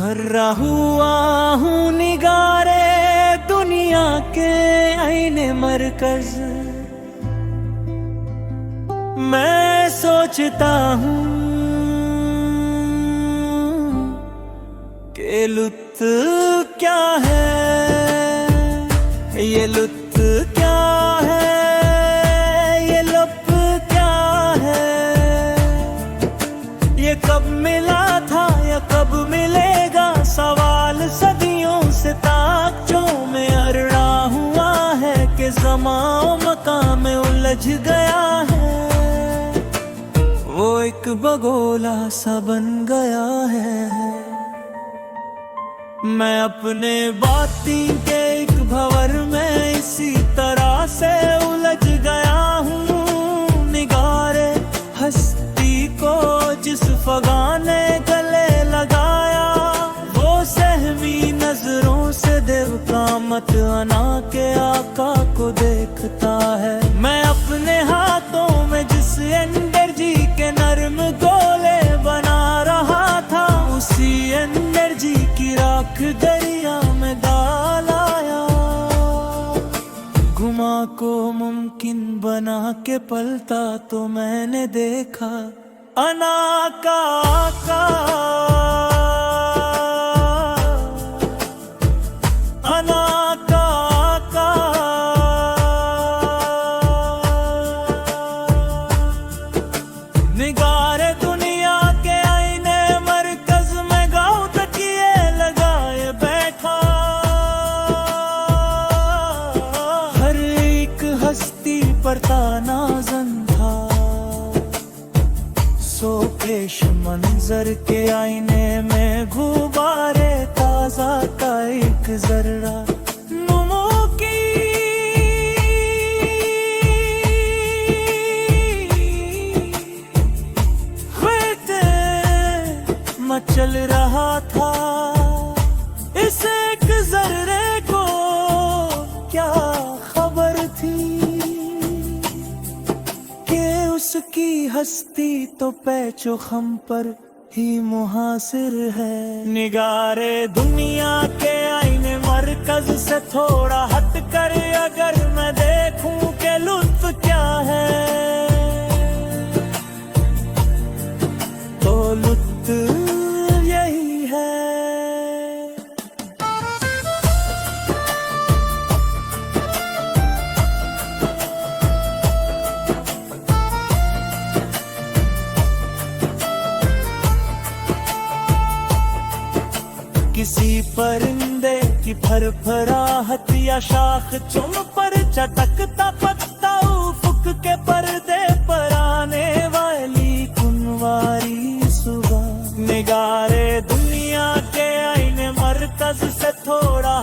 भरा हुआ हूँ निगारे दुनिया के आईने मरकज। मैं सोचता हूँ कि लुत्फ क्या है, ये लुत्फ क्या है, ये लुत्फ क्या है। ये कब मिला था या कब मिलेगा, सवाल सदियों से ताकचों में अड़ना हुआ है कि ज़मां मकाम में उलझ गया है। वो एक बगोला सा बन गया है। मैं अपने बाती के एक भंवर में इसी तरह से उलझ गया हूँ। निगारे हस्ती को जिस फगा ने गले लगाया, वो सहमी नजरों से देव कामत अना के आका को देखता है। मैं अपने हाथों में जिस एनर्जी के नर्म गोले बना रहा था, उसी एनर्जी की राख दरिया में डाल आया। गुमा को मुमकिन बना के पलता तो मैंने देखा अना का आका, अना का आका। निगारे दुनिया के आईने मरकज में गाँव तकिए लगाए बैठा। हर एक हस्ती पर तानाज़न था, सो पेश मंजर के आईने में गुब्बारे ताजा का एक जर्रा नुमो की। मचल रहा था इस एक जर्रे को क्या खबर थी कि उसकी हस्ती तो पैचो खम पर ही मुहासिर है। निगारे दुनिया के आईने मरकज से थोड़ा हट कर अगर मैं देखूं कि लुत्फ क्या है, तो लुत्फ यही है। किसी परिंदे की फरफराहट या शाख चुम पर चटकता पत्ता उफुक के पर्दे पर आने वाली कुनवारी सुबह। निगारे दुनिया के आईने मरकज से थोड़ा